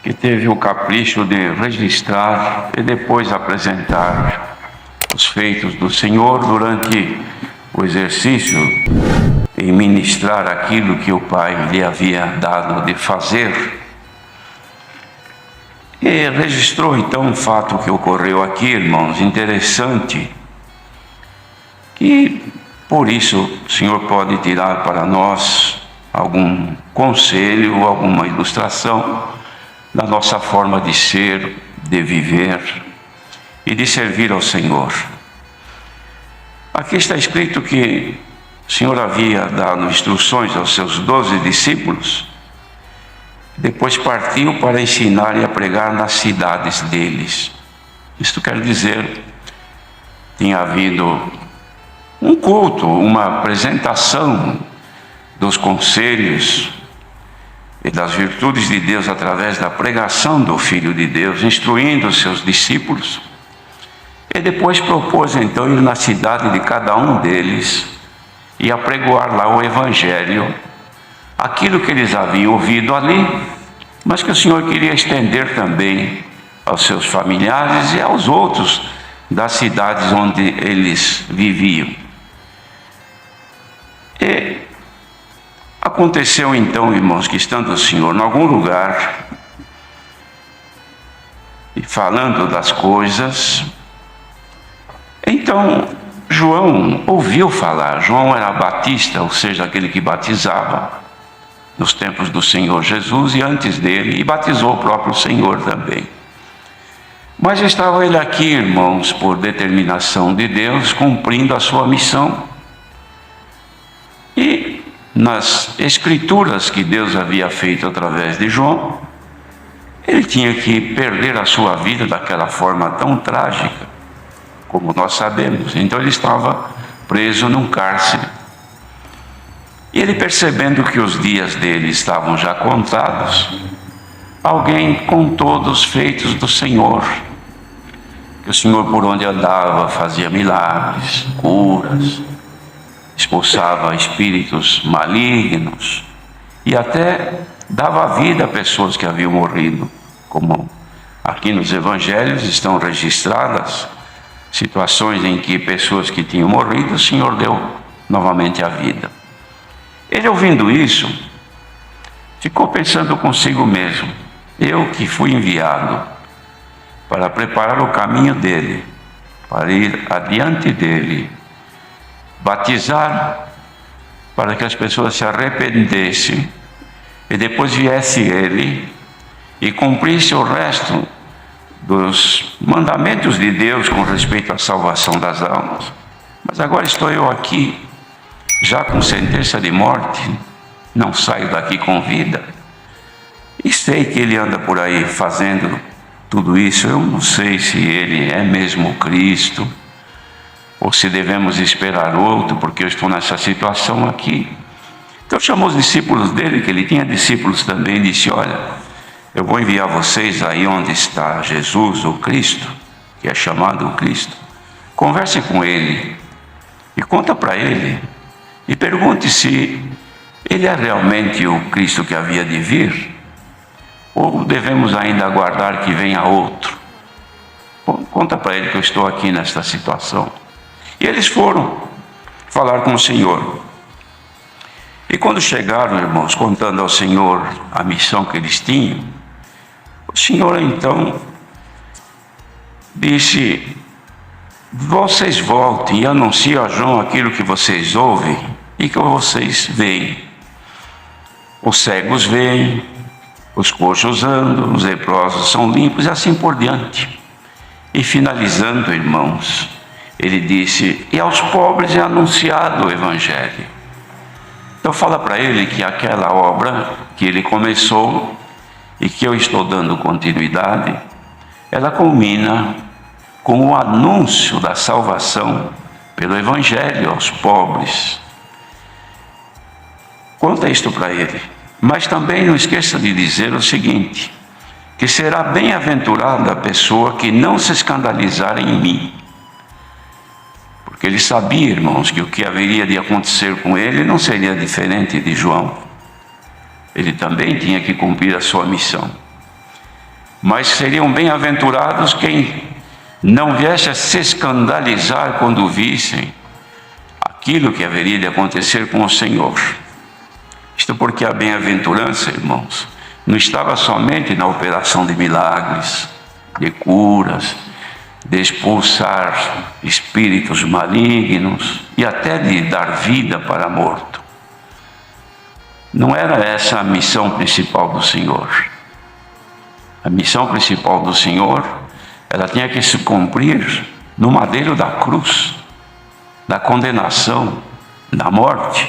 que teve o capricho de registrar e depois apresentar os feitos do Senhor durante o exercício em ministrar aquilo que o Pai lhe havia dado de fazer. E registrou então um fato que ocorreu aqui, irmãos, interessante, que por isso o Senhor pode tirar para nós algum conselho, alguma ilustração da nossa forma de ser, de viver e de servir ao Senhor. Aqui está escrito que o Senhor havia dado instruções aos seus 12 discípulos, depois partiu para ensinar e a pregar nas cidades deles. Isto quer dizer, tinha havido um culto, uma apresentação dos conselhos e das virtudes de Deus através da pregação do Filho de Deus, instruindo os seus discípulos. E depois propôs então ir na cidade de cada um deles e apregoar lá o Evangelho, aquilo que eles haviam ouvido ali, mas que o Senhor queria estender também aos seus familiares e aos outros das cidades onde eles viviam. E aconteceu então, irmãos, que estando o Senhor em algum lugar e falando das coisas, então João ouviu falar. João era batista, ou seja, aquele que batizava nos tempos do Senhor Jesus e antes dele, e batizou o próprio Senhor também. Mas estava ele aqui, irmãos, por determinação de Deus, cumprindo a sua missão. E nas escrituras que Deus havia feito através de João, ele tinha que perder a sua vida daquela forma tão trágica, como nós sabemos. Então ele estava preso num cárcere. E ele, percebendo que os dias dele estavam já contados, alguém contou dos feitos do Senhor, que o Senhor por onde andava fazia milagres, curas, expulsava espíritos malignos e até dava vida a pessoas que haviam morrido, como aqui nos evangelhos estão registradas situações em que pessoas que tinham morrido, o Senhor deu novamente a vida. Ele, ouvindo isso, ficou pensando consigo mesmo: eu que fui enviado para preparar o caminho dele, para ir adiante dele, batizar para que as pessoas se arrependessem e depois viesse ele e cumprisse o resto dos mandamentos de Deus com respeito à salvação das almas. Mas agora estou eu aqui, já com sentença de morte, não saio daqui com vida. E sei que ele anda por aí fazendo tudo isso. Eu não sei se ele é mesmo Cristo, ou se devemos esperar outro, porque eu estou nessa situação aqui. Então chamou os discípulos dele, que ele tinha discípulos também, e disse: olha, eu vou enviar vocês aí onde está Jesus, o Cristo, que é chamado o Cristo. Converse com ele e conta para ele e pergunte se ele é realmente o Cristo que havia de vir, ou devemos ainda aguardar que venha outro. Conta para ele que eu estou aqui nesta situação. E eles foram falar com o Senhor. E quando chegaram, irmãos, contando ao Senhor a missão que eles tinham, o Senhor então disse: vocês voltem e anunciem a João aquilo que vocês ouvem e que vocês veem. Os cegos veem, os coxos andam, os leprosos são limpos e assim por diante. E finalizando, irmãos, ele disse: e aos pobres é anunciado o Evangelho. Então fala para ele que aquela obra que ele começou e que eu estou dando continuidade, ela culmina com o anúncio da salvação pelo Evangelho aos pobres. Conta isto para ele. Mas também não esqueça de dizer o seguinte: que será bem-aventurada a pessoa que não se escandalizar em mim. Porque ele sabia, irmãos, que o que haveria de acontecer com ele não seria diferente de João. Ele também tinha que cumprir a sua missão. mas seriam bem-aventurados quem não viesse a se escandalizar quando vissem aquilo que haveria de acontecer com o Senhor. Isto porque a bem-aventurança, irmãos, não estava somente na operação de milagres, de curas, de expulsar espíritos malignos e até de dar vida para morto. Não era essa a missão principal do Senhor. A missão principal do Senhor, ela tinha que se cumprir no madeiro da cruz, da condenação, da morte,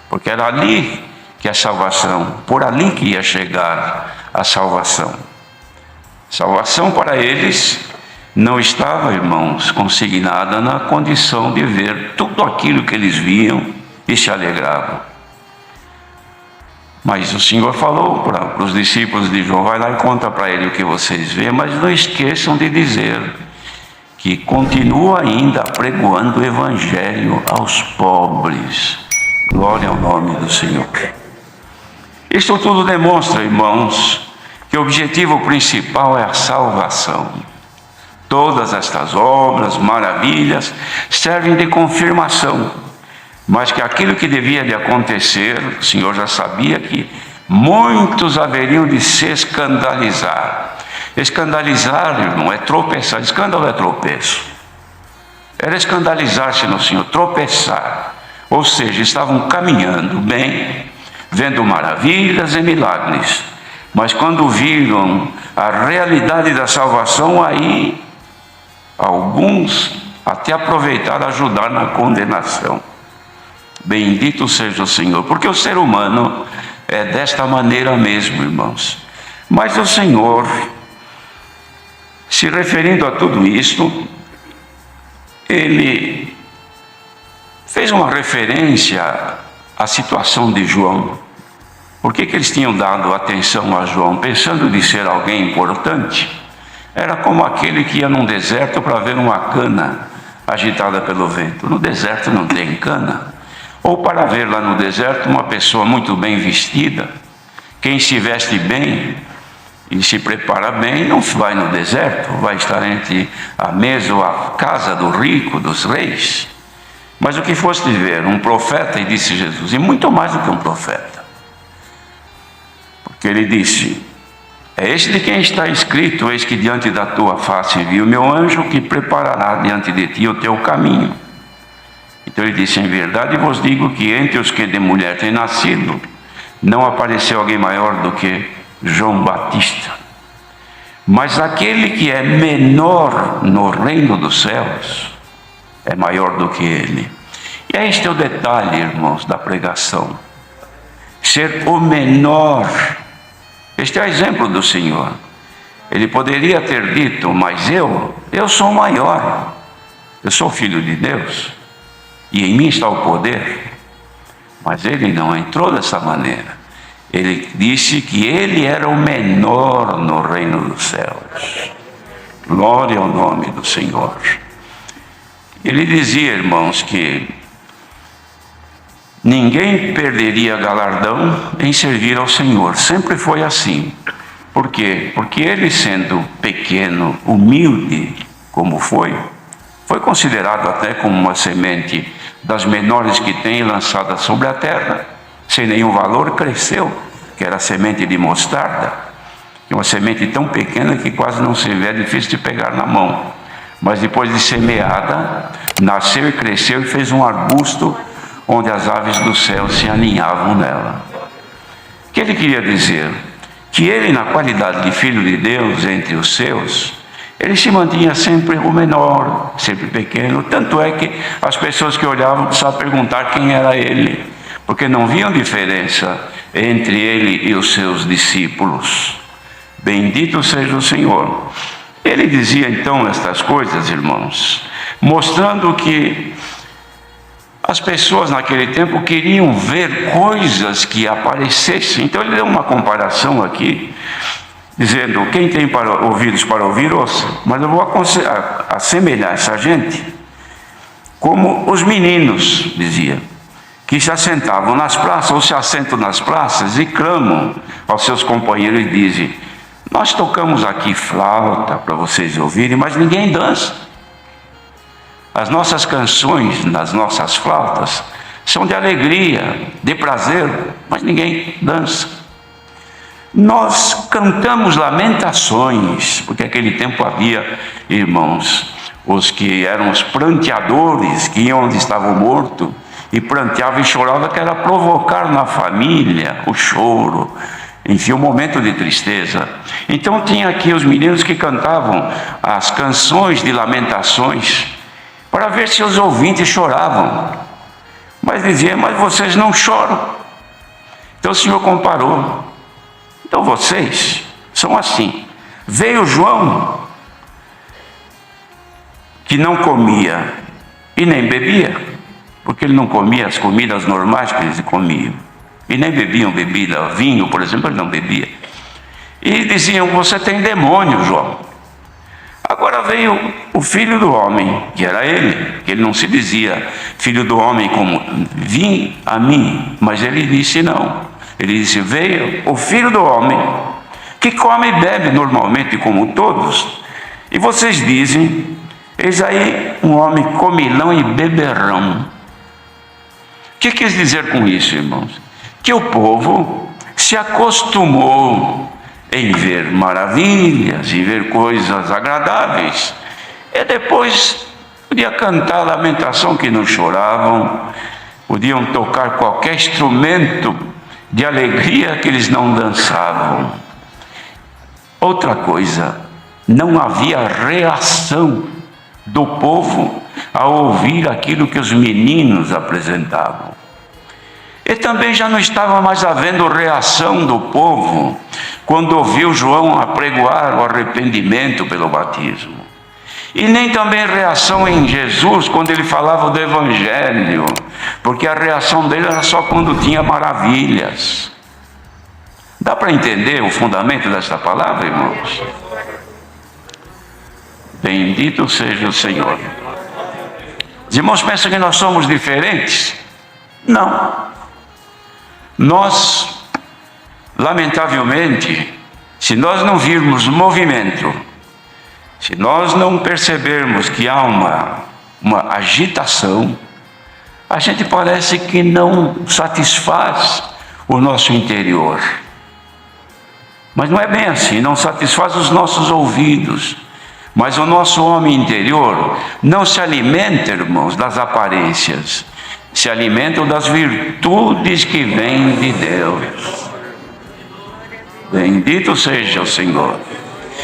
porque era ali que a salvação, por ali que ia chegar a salvação. Salvação para eles não estava, irmãos, consignada na condição de ver tudo aquilo que eles viam e se alegravam. Mas o Senhor falou para os discípulos de João: vai lá e conta para ele o que vocês veem, mas não esqueçam de dizer que continua ainda apregoando o Evangelho aos pobres. Glória ao nome do Senhor. Isto tudo demonstra, irmãos, que o objetivo principal é a salvação. Todas estas obras, maravilhas, servem de confirmação, mas que aquilo que devia de acontecer, o Senhor já sabia que muitos haveriam de se escandalizar. Escandalizar, irmão, é tropeçar. Escândalo é tropeço. Era escandalizar-se no Senhor, tropeçar. Ou seja, estavam caminhando bem, vendo maravilhas e milagres, mas quando viram a realidade da salvação, aí alguns até aproveitaram a ajudar na condenação. Bendito seja o Senhor, porque o ser humano é desta maneira mesmo, irmãos. Mas o Senhor, se referindo a tudo isto, ele fez uma referência à situação de João. Por que eles tinham dado atenção a João? Pensando de ser alguém importante. Era como aquele que ia num deserto para ver uma cana agitada pelo vento. No deserto não tem cana. Ou para ver lá no deserto uma pessoa muito bem vestida. Quem se veste bem e se prepara bem não vai no deserto, vai estar entre a mesa ou a casa do rico, dos reis. Mas o que foste ver? Um profeta, e disse Jesus, e muito mais do que um profeta. Porque ele disse: é este de quem está escrito: eis que diante da tua face envio o meu anjo, que preparará diante de ti o teu caminho. Então ele disse: em verdade vos digo que entre os que de mulher têm nascido, não apareceu alguém maior do que João Batista. Mas aquele que é menor no reino dos céus é maior do que ele. E este é o detalhe, irmãos, da pregação. Ser o menor. Este é o exemplo do Senhor. Ele poderia ter dito: mas eu sou o maior. Eu sou filho de Deus. E em mim está o poder. Mas ele não entrou dessa maneira. Ele disse que ele era o menor no reino dos céus. Glória ao nome do Senhor. Ele dizia, irmãos, que ninguém perderia galardão em servir ao Senhor. Sempre foi assim. Por quê? Porque ele, sendo pequeno, humilde como foi considerado até como uma semente das menores que tem, lançada sobre a terra, sem nenhum valor, cresceu, que era a semente de mostarda, que é uma semente tão pequena que quase não se vê, é difícil de pegar na mão. Mas depois de semeada, nasceu e cresceu e fez um arbusto onde as aves do céu se aninhavam nela. O que ele queria dizer? Que ele, na qualidade de filho de Deus entre os seus, ele se mantinha sempre o menor, sempre pequeno. Tanto é que as pessoas que olhavam precisavam perguntar quem era ele, porque não viam diferença entre ele e os seus discípulos. Bendito seja o Senhor. Ele dizia então estas coisas, irmãos, mostrando que as pessoas naquele tempo queriam ver coisas que aparecessem. Então ele deu uma comparação aqui, dizendo: quem tem ouvidos para ouvir, ouça. Mas eu vou assemelhar essa gente como os meninos, dizia, que se assentavam nas praças, ou se assentam nas praças e clamam aos seus companheiros e dizem: Nós tocamos aqui flauta para vocês ouvirem, mas ninguém dança. As nossas canções nas nossas flautas são de alegria, de prazer, mas ninguém dança. Nós cantamos lamentações, porque naquele tempo havia, irmãos, os que eram os pranteadores, que iam onde estava o morto, e pranteava e chorava, que era provocar na família o choro, enfim, um momento de tristeza. Então tinha aqui os meninos que cantavam as canções de lamentações, para ver se os ouvintes choravam. Mas dizia, mas vocês não choram. Então o Senhor comparou. Então vocês são assim. Veio João, que não comia e nem bebia, porque ele não comia as comidas normais que eles comiam, e nem bebiam bebida, vinho, por exemplo, ele não bebia. E diziam, você tem demônio, João. Agora veio o Filho do Homem, que era ele, que ele não se dizia Filho do Homem como, vim a mim, mas ele disse não. Ele disse, veio o Filho do Homem, que come e bebe normalmente como todos, e vocês dizem, eis aí um homem comilão e beberrão. O que quis dizer com isso, irmãos? Que o povo se acostumou em ver maravilhas e ver coisas agradáveis, e depois podia cantar a lamentação que não choravam, podiam tocar qualquer instrumento de alegria que eles não dançavam. Outra coisa, não havia reação do povo ao ouvir aquilo que os meninos apresentavam. E também já não estava mais havendo reação do povo quando ouviu João apregoar o arrependimento pelo batismo. E nem também reação em Jesus quando ele falava do Evangelho, porque a reação dele era só quando tinha maravilhas. Dá para entender o fundamento desta palavra, irmãos? Bendito seja o Senhor. Os irmãos pensam que nós somos diferentes? Não. Nós, lamentavelmente, se nós não virmos movimento, se nós não percebermos que há uma agitação, a gente parece que não satisfaz o nosso interior. Mas não é bem assim, não satisfaz os nossos ouvidos. Mas o nosso homem interior não se alimenta, irmãos, das aparências, se alimentam das virtudes que vêm de Deus. Bendito seja o Senhor.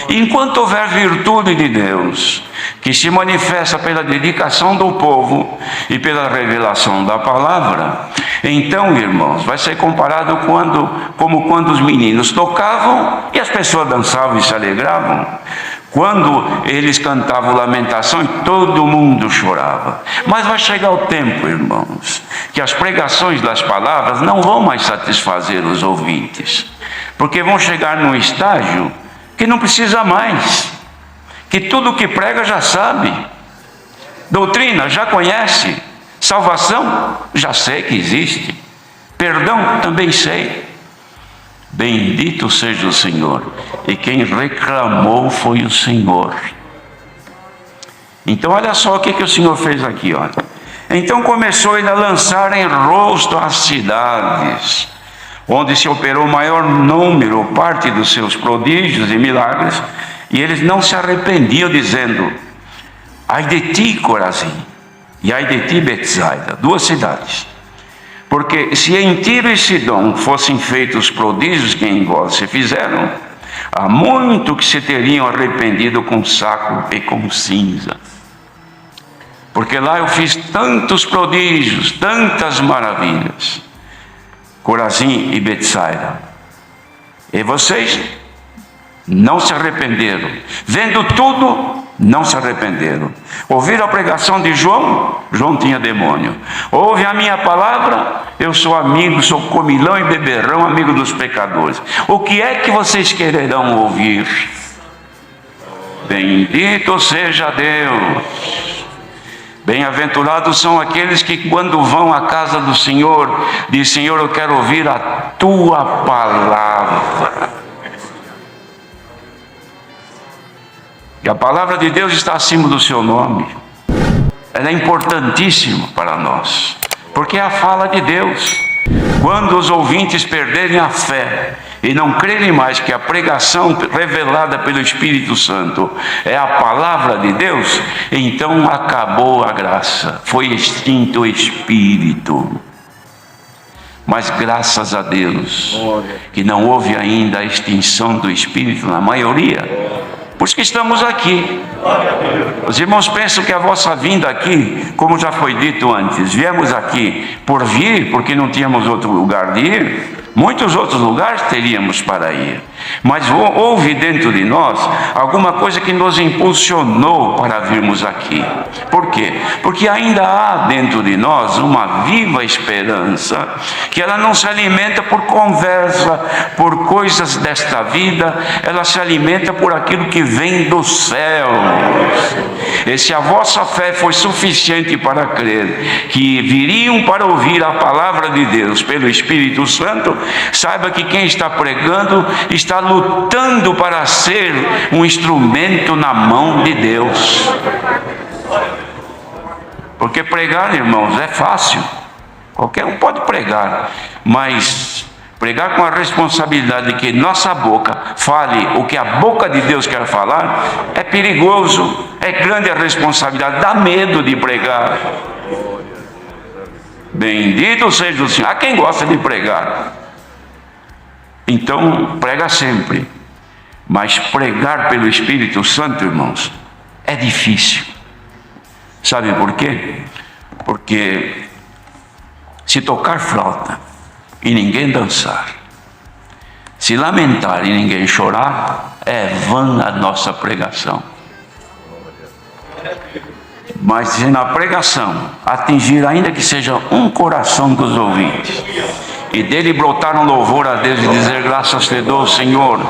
Enquanto houver virtude de Deus, que se manifesta pela dedicação do povo e pela revelação da palavra, então, irmãos, vai ser comparado como quando os meninos tocavam e as pessoas dançavam e se alegravam. Quando eles cantavam lamentação e todo mundo chorava. Mas vai chegar o tempo, irmãos, que as pregações das palavras não vão mais satisfazer os ouvintes, porque vão chegar num estágio que não precisa mais, que tudo que prega já sabe, doutrina já conhece, salvação já sei que existe, perdão também sei. Bendito seja o Senhor. E quem reclamou foi o Senhor. Então olha só o que o Senhor fez aqui, olha. Então começou ele a lançar em rosto as cidades, onde se operou maior número, parte dos seus prodígios e milagres, e eles não se arrependiam, dizendo, ai de ti, Corazim, e ai de ti, Betsaida, duas cidades. Porque se em Tiro e Sidom fossem feitos os prodígios que em vós se fizeram, há muito que se teriam arrependido com saco e com cinza. Porque lá eu fiz tantos prodígios, tantas maravilhas, Corazim e Betsaida, e vocês não se arrependeram. Vendo tudo, não se arrependeram. Ouviram a pregação de João? João tinha demônio. Ouve a minha palavra? Eu sou amigo, sou comilão e beberrão, amigo dos pecadores. O que é que vocês quererão ouvir? Bendito seja Deus. Bem-aventurados são aqueles que quando vão à casa do Senhor, dizem, Senhor, eu quero ouvir a tua palavra. que a palavra de Deus está acima do seu nome. Ela é importantíssima para nós, porque é a fala de Deus. Quando os ouvintes perderem a fé e não crerem mais que a pregação revelada pelo Espírito Santo é a palavra de Deus, então acabou a graça, foi extinto o Espírito. Mas graças a Deus que não houve ainda a extinção do Espírito na maioria. Por isso que estamos aqui. Os irmãos pensam que a vossa vinda aqui, como já foi dito antes, viemos aqui por vir, porque não tínhamos outro lugar de ir. Muitos outros lugares teríamos para ir, mas houve dentro de nós alguma coisa que nos impulsionou para virmos aqui. Por quê? Porque ainda há dentro de nós uma viva esperança, que ela não se alimenta por conversa, por coisas desta vida, ela se alimenta por aquilo que vem dos céus. E se a vossa fé foi suficiente para crer que viriam para ouvir a palavra de Deus pelo Espírito Santo, saiba que quem está pregando está lutando para ser um instrumento na mão de Deus. Porque pregar, irmãos, é fácil. Qualquer um pode pregar, mas pregar com a responsabilidade de que nossa boca fale o que a boca de Deus quer falar é perigoso, é grande a responsabilidade, dá medo de pregar. Bendito seja o Senhor. Há quem gosta de pregar. Então, prega sempre. Mas pregar pelo Espírito Santo, irmãos, é difícil. Sabe por quê? Porque se tocar flauta e ninguém dançar, se lamentar e ninguém chorar, é vã a nossa pregação. Mas se na pregação atingir ainda que seja um coração dos ouvintes, e dele brotar um louvor a Deus e dizer: graças te dou, Senhor,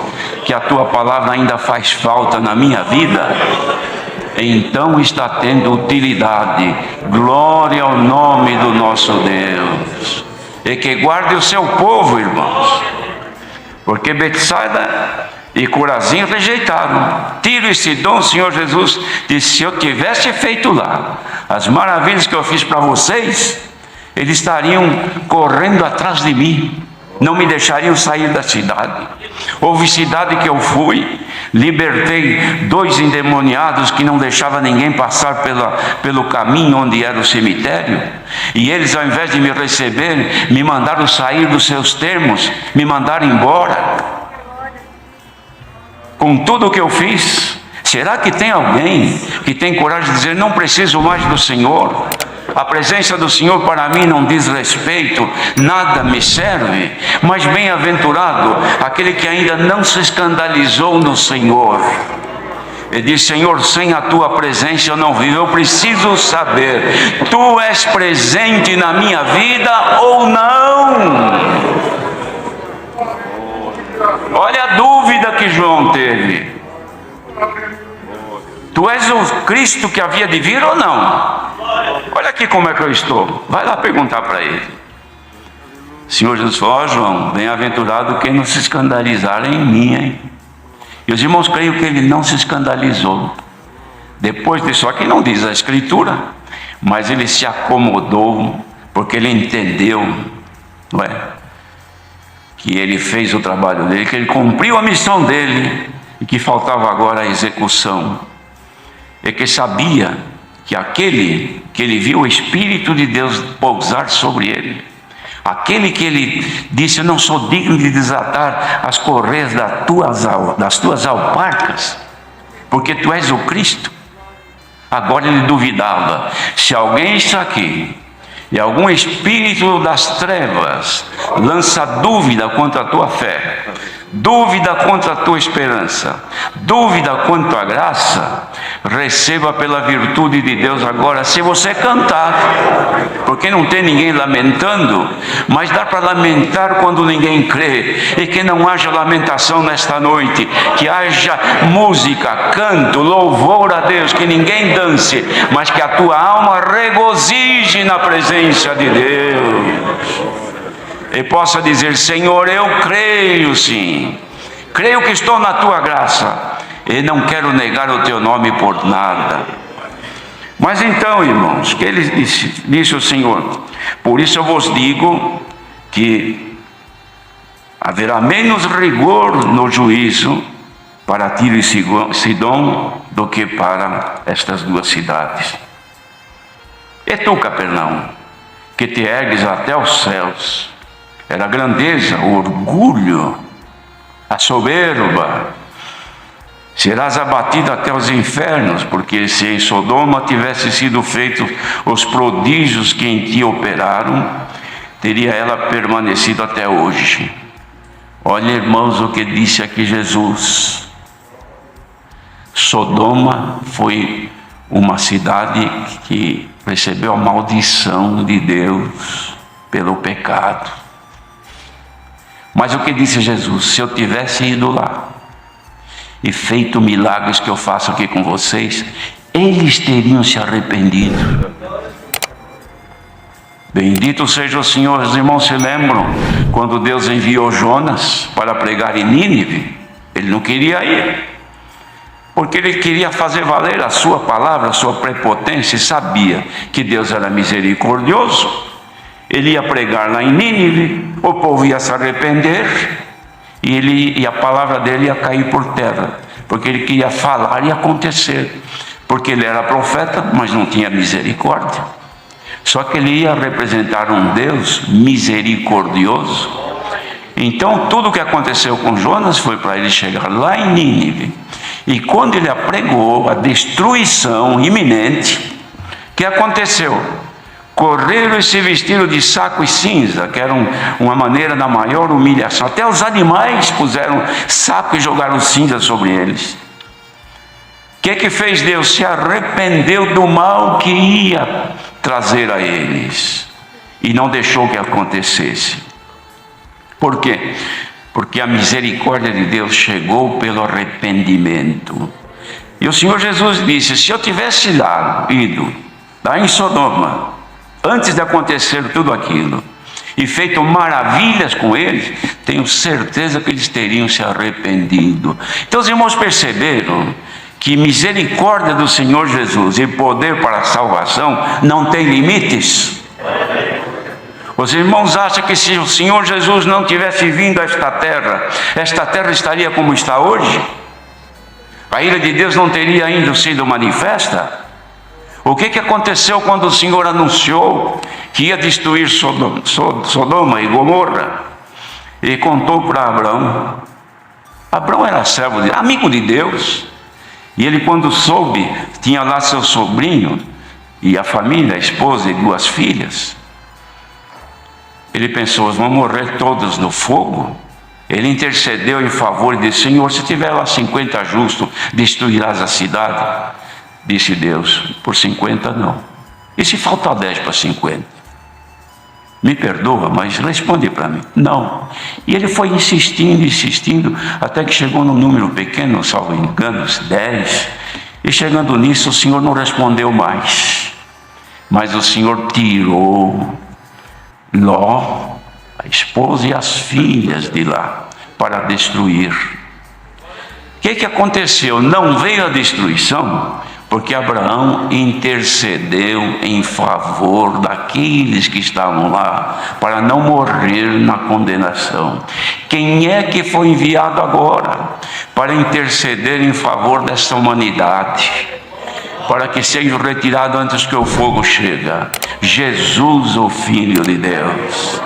que a tua palavra ainda faz falta na minha vida, então está tendo utilidade. Glória ao nome do nosso Deus. E que guarde o seu povo, irmãos, porque Betsaida e Corazim rejeitaram. Tiro e Sidom, o Senhor Jesus disse: se eu tivesse feito lá as maravilhas que eu fiz para vocês, eles estariam correndo atrás de mim, não me deixariam sair da cidade. Houve cidade que eu fui, libertei 2 endemoniados que não deixavam ninguém passar pelo caminho onde era o cemitério, e eles, ao invés de me receber, me mandaram sair dos seus termos, me mandaram embora. Com tudo o que eu fiz, será que tem alguém que tem coragem de dizer: não preciso mais do Senhor? A presença do Senhor para mim não diz respeito, nada me serve. Mas bem-aventurado aquele que ainda não se escandalizou no Senhor. Ele diz: Senhor, sem a tua presença eu não vivo. Eu preciso saber, tu és presente na minha vida ou não? Olha a dúvida que João teve. Tu és o Cristo que havia de vir ou não? Olha aqui como é que eu estou. Vai lá perguntar para ele. O Senhor Jesus falou: ó João, bem-aventurado quem não se escandalizar em mim, hein? E os irmãos creem que ele não se escandalizou. Depois disso, aqui não diz a Escritura, mas ele se acomodou, porque ele entendeu, não é? Que ele fez o trabalho dele, que ele cumpriu a missão dele, e que faltava agora a execução. E que sabia que aquele que ele viu o Espírito de Deus pousar sobre ele, aquele que ele disse: eu não sou digno de desatar as correias das tuas alparcas, porque tu és o Cristo. Agora ele duvidava: se alguém está aqui e algum espírito das trevas lança dúvida quanto à tua fé, dúvida quanto à tua esperança, dúvida quanto à graça, receba pela virtude de Deus agora, se você cantar, porque não tem ninguém lamentando, mas dá para lamentar quando ninguém crê, e que não haja lamentação nesta noite, que haja música, canto, louvor a Deus, que ninguém dance, mas que a tua alma regozije na presença de Deus. E possa dizer: Senhor, eu creio sim, creio que estou na tua graça, e não quero negar o teu nome por nada. Mas então, irmãos, que ele disse o Senhor: por isso eu vos digo que haverá menos rigor no juízo para Tiro e Sidom do que para estas duas cidades. E tu, Capernaum, que te ergues até os céus, era a grandeza, o orgulho, a soberba, serás abatido até os infernos, porque se em Sodoma tivessem sido feitos os prodígios que em ti operaram, teria ela permanecido até hoje. Olha, irmãos, o que disse aqui Jesus. Sodoma foi uma cidade que recebeu a maldição de Deus pelo pecado. Mas o que disse Jesus? Se eu tivesse ido lá e feito milagres que eu faço aqui com vocês, eles teriam se arrependido. Bendito seja o Senhor. Os irmãos se lembram quando Deus enviou Jonas para pregar em Nínive? Ele não queria ir, porque ele queria fazer valer a sua palavra, a sua prepotência, e sabia que Deus era misericordioso. Ele ia pregar lá em Nínive, o povo ia se arrepender, e a palavra dele ia cair por terra, porque ele queria falar e acontecer, porque ele era profeta, mas não tinha misericórdia. Só que ele ia representar um Deus misericordioso. Então tudo o que aconteceu com Jonas foi para ele chegar lá em Nínive, e quando ele apregou a destruição iminente, o que aconteceu? Correram e se vestiram de saco e cinza, que era uma maneira da maior humilhação. Até os animais puseram saco e jogaram cinza sobre eles. O que fez Deus? Se arrependeu do mal que ia trazer a eles e não deixou que acontecesse. Por quê? Porque a misericórdia de Deus chegou pelo arrependimento. E o Senhor Jesus disse: se eu tivesse ido lá em Sodoma, antes de acontecer tudo aquilo, e feito maravilhas com eles, tenho certeza que eles teriam se arrependido. Então os irmãos perceberam que misericórdia do Senhor Jesus e poder para a salvação não tem limites. Os irmãos acham que se o Senhor Jesus não tivesse vindo a esta terra estaria como está hoje? A ira de Deus não teria ainda sido manifesta? O que aconteceu quando o Senhor anunciou que ia destruir Sodoma e Gomorra? Ele contou para Abraão. Abraão era servo, amigo de Deus. E ele, quando soube, tinha lá seu sobrinho e a família, a esposa e 2 filhas. Ele pensou: vão morrer todos no fogo? Ele intercedeu em favor e disse: Senhor, se tiver lá 50 justos, destruirás a cidade? Disse Deus: por 50 não. E se faltar 10 para 50? Me perdoa, mas responde para mim. Não. E ele foi insistindo, até que chegou num número pequeno, salvo engano, 10. E chegando nisso, o Senhor não respondeu mais. Mas o Senhor tirou Ló, a esposa e as filhas de lá, para destruir. O que aconteceu? Não veio a destruição, porque Abraão intercedeu em favor daqueles que estavam lá, para não morrer na condenação. Quem é que foi enviado agora para interceder em favor dessa humanidade, para que seja retirado antes que o fogo chegue? Jesus, o Filho de Deus.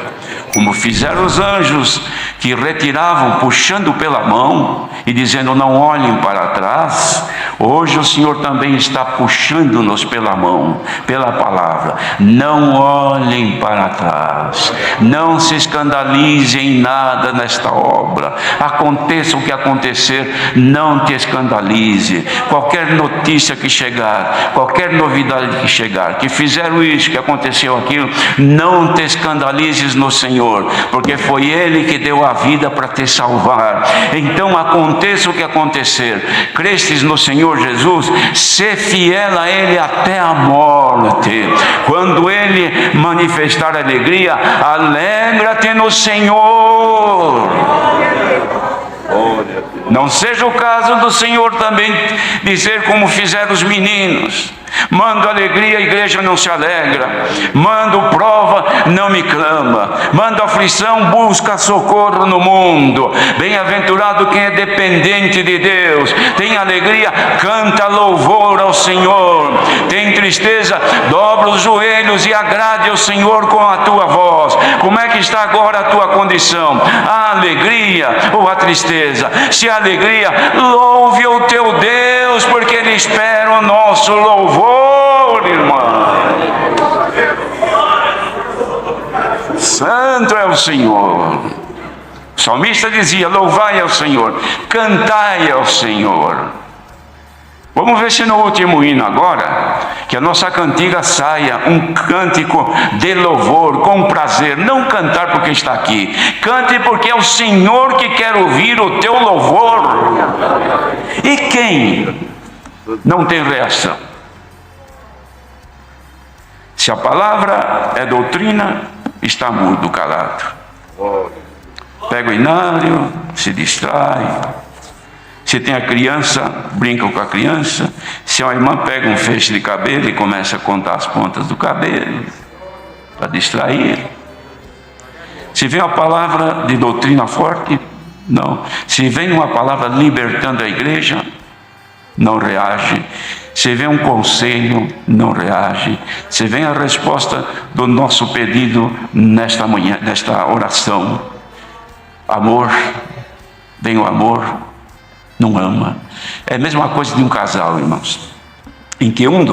Como fizeram os anjos, que retiravam, puxando pela mão e dizendo: não olhem para trás. Hoje o Senhor também está puxando-nos pela mão, pela palavra. Não olhem para trás, não se escandalizem em nada nesta obra. Aconteça o que acontecer, não te escandalize. Qualquer notícia que chegar, qualquer novidade que chegar, que fizeram isso, que aconteceu aquilo, não te escandalizes no Senhor, porque foi Ele que deu a vida para te salvar. Então aconteça o que acontecer, crestes no Senhor Jesus, ser fiel a Ele até a morte. Quando Ele manifestar alegria, alegra-te no Senhor. Glória a Deus. Não seja o caso do Senhor também dizer como fizeram os meninos: mando alegria, a igreja não se alegra; mando prova, não me clama; mando aflição, busca socorro no mundo. Bem-aventurado quem é dependente de Deus. Tem alegria, canta louvor ao Senhor. Tem tristeza, dobra os joelhos e agrade ao Senhor com a tua voz. Como é que está agora a tua condição? A alegria ou a tristeza? Se a alegria, louve o teu Deus, porque Ele espera o nosso louvor, irmão. Santo é o Senhor. O salmista dizia: louvai ao Senhor, cantai ao Senhor. Vamos ver se no último hino agora, que a nossa cantiga saia um cântico de louvor, com prazer. Não cantar porque está aqui, cante porque é o Senhor que quer ouvir o teu louvor. E quem não tem reação? Se a palavra é doutrina, está mudo, calado. Pega o inário, se distrai. Se tem a criança, brinca com a criança. Se a irmã pega um feixe de cabelo e começa a contar as pontas do cabelo, para distrair. Se vem uma palavra de doutrina forte, não. Se vem uma palavra libertando a igreja, não reage. Se vem um conselho, não reage. Se vem a resposta do nosso pedido nesta manhã, nesta oração, amor, vem o amor, não ama. É a mesma coisa de um casal, irmãos, em que um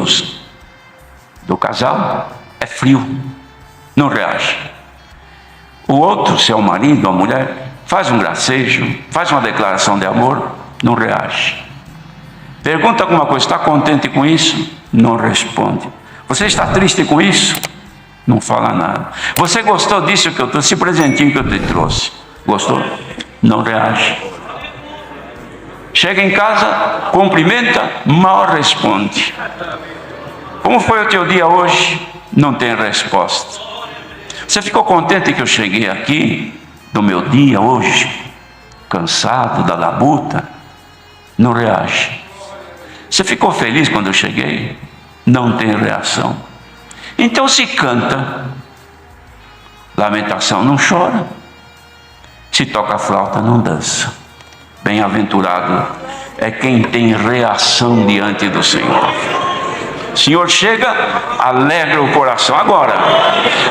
do casal é frio, não reage. O outro, se é o marido ou a mulher, faz um gracejo, faz uma declaração de amor, não reage. Pergunta alguma coisa: está contente com isso? Não responde. Você está triste com isso? Não fala nada. Você gostou disso que eu trouxe, esse presentinho que eu te trouxe? Gostou? Não reage. Chega em casa, cumprimenta, mal responde. Como foi o teu dia hoje? Não tem resposta. Você ficou contente que eu cheguei aqui, no meu dia hoje, cansado da labuta? Não reage. Você ficou feliz quando eu cheguei? Não tem reação. Então se canta, lamentação, não chora. Se toca a flauta, não dança. Bem-aventurado é quem tem reação diante do Senhor. O Senhor chega, alegra o coração. Agora,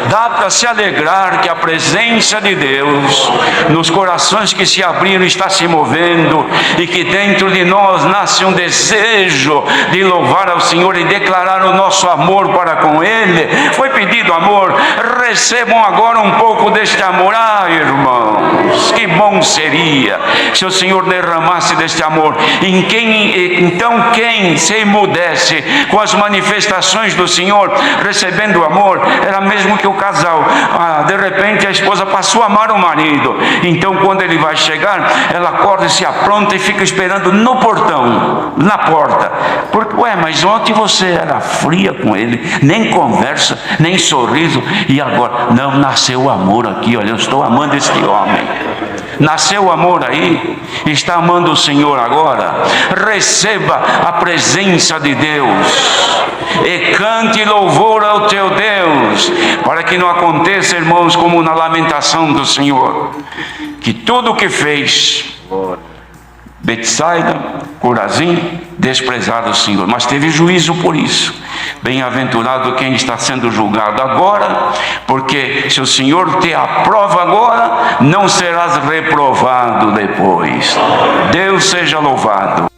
dá para se alegrar que a presença de Deus nos corações que se abriram está se movendo, e que dentro de nós nasce um desejo de louvar ao Senhor e declarar o nosso amor para com Ele. Foi pedido amor, recebam agora um pouco deste amor. Ah, irmãos, que bom seria se o Senhor derramasse deste amor. Então quem se emudece com as manifestações do Senhor, recebendo o amor, era mesmo que o casal, de repente a esposa passou a amar o marido. Então quando ele vai chegar, ela acorda e se apronta e fica esperando no portão, na porta, porque, mas ontem você era fria com ele, nem conversa, nem sorriso, e agora, não, nasceu o amor aqui, olha, eu estou amando este homem. Nasceu o amor aí, está amando o Senhor agora. Receba a presença de Deus e cante louvor ao teu Deus, para que não aconteça, irmãos, como na lamentação do Senhor, que tudo o que fez, Betsaida, Corazim, desprezaram o Senhor, mas teve juízo por isso. Bem-aventurado quem está sendo julgado agora, porque se o Senhor te aprova agora, não serás reprovado depois. Deus seja louvado.